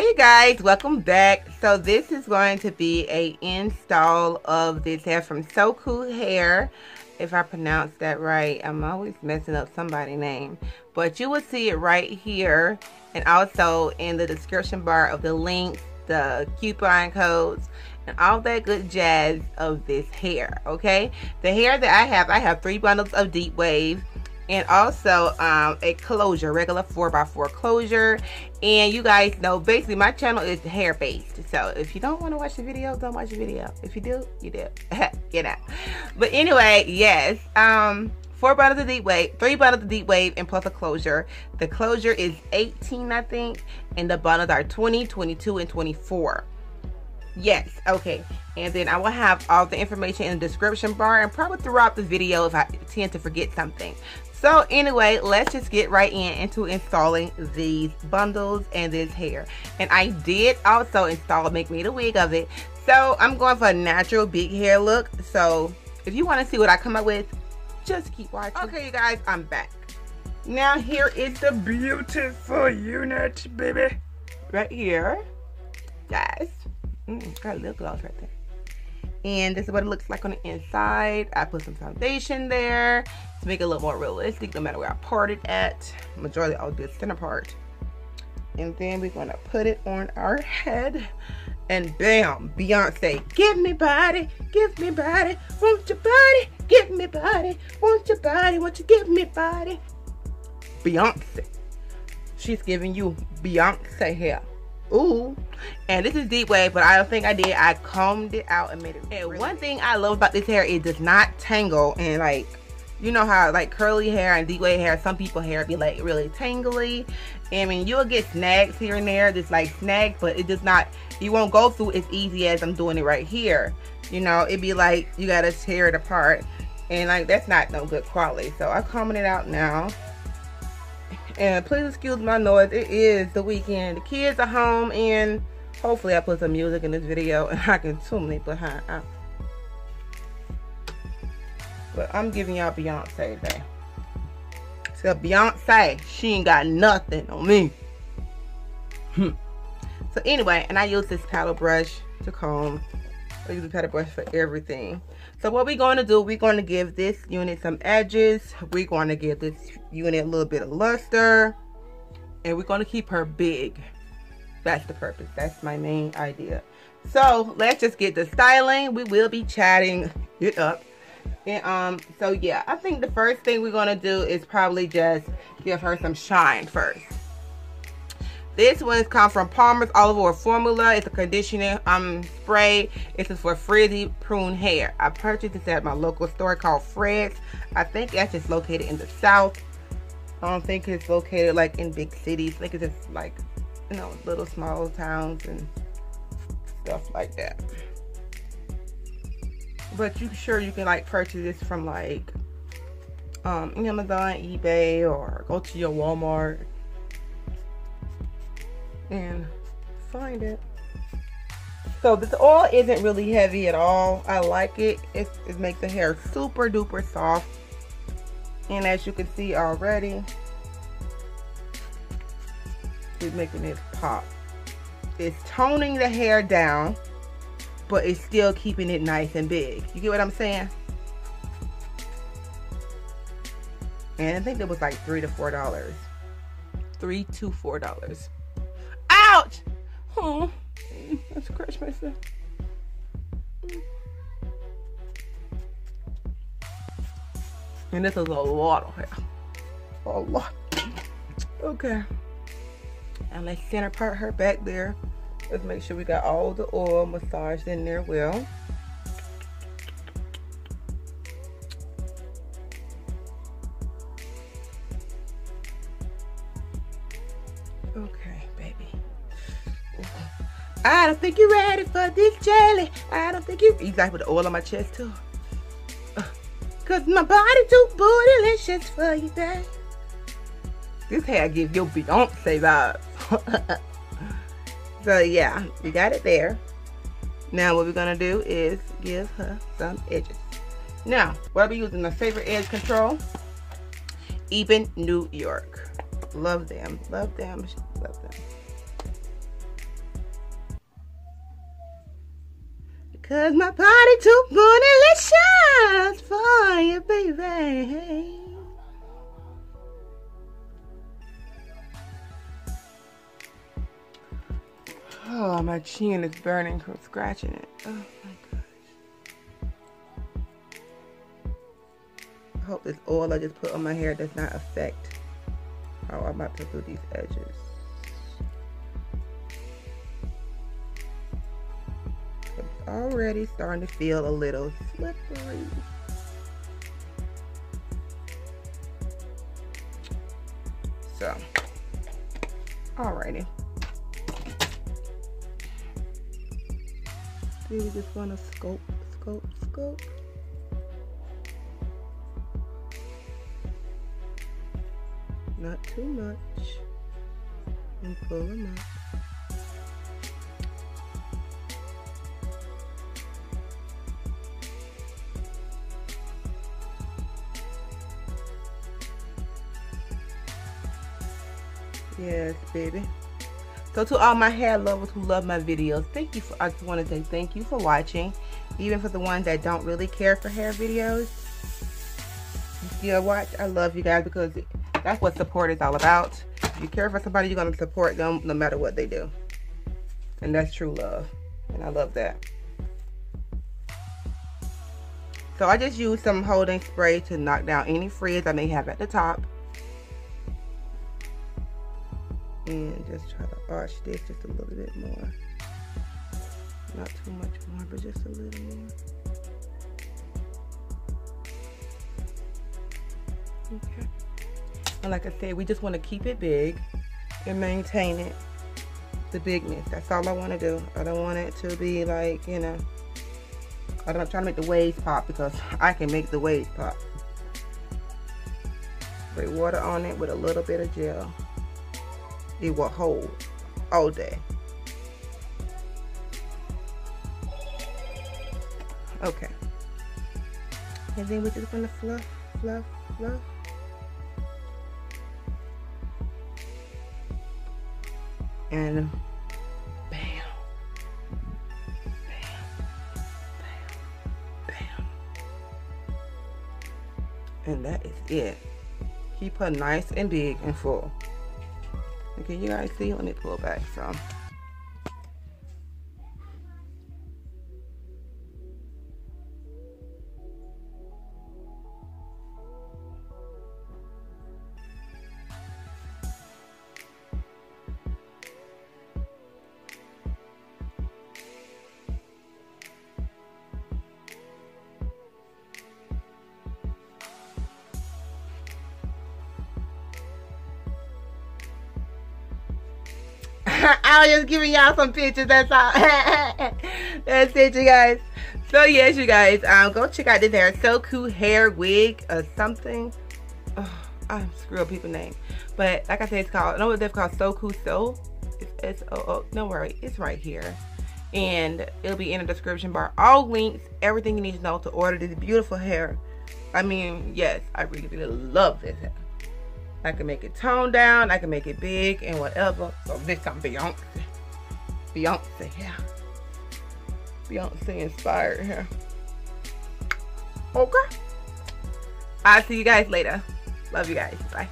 Hi you guys, welcome back. So this is going to be a install of this hair from Soocooso hair. If I pronounce that right, I'm always messing up somebody's name, but you will see it right here and also in the description bar of the links, the coupon codes, and all that good jazz of this hair. Okay, the hair that I have 3 bundles of deep wave and also a closure, regular 4x4 closure. And you guys know basically my channel is hair based, so if you don't want to watch the video, don't watch the video. If you do, you do. Get out. But anyway, yes, 4 bundles of deep wave, 3 bundles of deep wave, and plus a closure. The closure is 18, I think, and the bundles are 20, 22, and 24. Yes, okay. And then I will have all the information in the description bar and probably throughout the video if I tend to forget something. So anyway, let's just get right into installing these bundles and this hair. And I did also install Make Me the wig of it. So I'm going for a natural big hair look. So if you want to see what I come up with, just keep watching. Okay, you guys, I'm back. Now here is the beautiful unit, baby. Right here. Guys. Got lip gloss right there. And this is what it looks like on the inside. I put some foundation there to make it a little more realistic no matter where I part it at. Majority I'll do the center part. And then we're gonna put it on our head. And bam, Beyonce, give me body, want your body, give me body, want your body, won't you give me body. Beyonce. She's giving you Beyonce hair. Ooh, and this is deep wave, but I don't think I did. I combed it out and made it. And one thing I love about this hair, it does not tangle. And like, you know how like curly hair and deep wave hair, some people hair be like really tangly. I mean, you'll get snags here and there, just like snags, but it does not, you won't go through as easy as I'm doing it right here. You know, it'd be like you gotta tear it apart, and like that's not no good quality. So I'm combing it out now. And please excuse my noise, it is the weekend. The kids are home, and hopefully I put some music in this video and I can tune it behind. But I'm giving y'all Beyonce today. So Beyonce, she ain't got nothing on me. So anyway, and I use this paddle brush to comb. I use the paddle brush for everything. So what we're going to do, we're going to give this unit some edges. We're going to give this unit a little bit of luster. And we're going to keep her big. That's the purpose. That's my main idea. So let's just get the styling. We will be chatting it up. And so yeah, I think the first thing we're going to do is probably just give her some shine first. This one comes from Palmer's Olive Oil Formula. It's a conditioning spray. This is for frizzy prune hair. I purchased this at my local store called Fred's. I think that's just located in the South. I don't think it's located like in big cities. I think it's just like, you know, little small towns and stuff like that. But you sure you can like purchase this from like Amazon, eBay, or go to your Walmart and find it. So this oil isn't really heavy at all. I like it. It makes the hair super duper soft. And as you can see already, it's making it pop. It's toning the hair down, but it's still keeping it nice and big. You get what I'm saying? And I think it was like $3 to $4. $3 to $4. Ouch! Oh, I scratched myself. And this is a lot of hair. A lot. Okay. And let's center part her back there. Let's make sure we got all the oil massaged in there well. Okay, baby. I don't think you're ready for this jelly. I don't think you like with the oil on my chest too. Cause my body too bootylicious for you, babe. This hair gives you Beyonce vibes. So yeah, we got it there. Now what we're gonna do is give her some edges. Now, we'll be using my favorite edge control, Even New York. Love them, love them, love them. 'cause my body too bootylicious for you, baby. Oh, my chin is burning from scratching it. Oh my gosh. I hope this oil I just put on my hair does not affect how I'm about to do these edges. It's already starting to feel a little slippery. So, alrighty. We just want to scope. Not too much. And pull them up. Yes, baby. So to all my hair lovers who love my videos, thank you for, I just want to say thank you for watching. Even for the ones that don't really care for hair videos, you still watch. I love you guys because that's what support is all about. If you care for somebody, you're going to support them no matter what they do. And that's true love. And I love that. So I just used some holding spray to knock down any frizz I may have at the top. And just try to arch this just a little bit more. Not too much more, but just a little more. Okay. And like I said, we just want to keep it big and maintain it, the bigness. That's all I want to do. I don't want it to be like, you know, I'm not trying to make the waves pop because I can make the waves pop. Spray water on it with a little bit of gel. It will hold all day. Okay. And then we're just gonna fluff. And bam. And that is it. Keep her nice and big and full. Okay, you guys see? Let me pull back some. I was just giving y'all some pictures, that's all. That's it, you guys. So yes, you guys, go check out this hair Soocooso hair wig or something. Oh, I screw up people's name, but like I said, it's called, I know what they're called, Soocooso. It's S-O-O, don't worry, it's right here, and it'll be in the description bar. All links, everything you need to know to order this beautiful hair. I mean, yes, I really, really love this hair. I can make it toned down, I can make it big and whatever. So this time Beyonce, yeah. Beyonce inspired here. Okay. I'll see you guys later. Love you guys. Bye.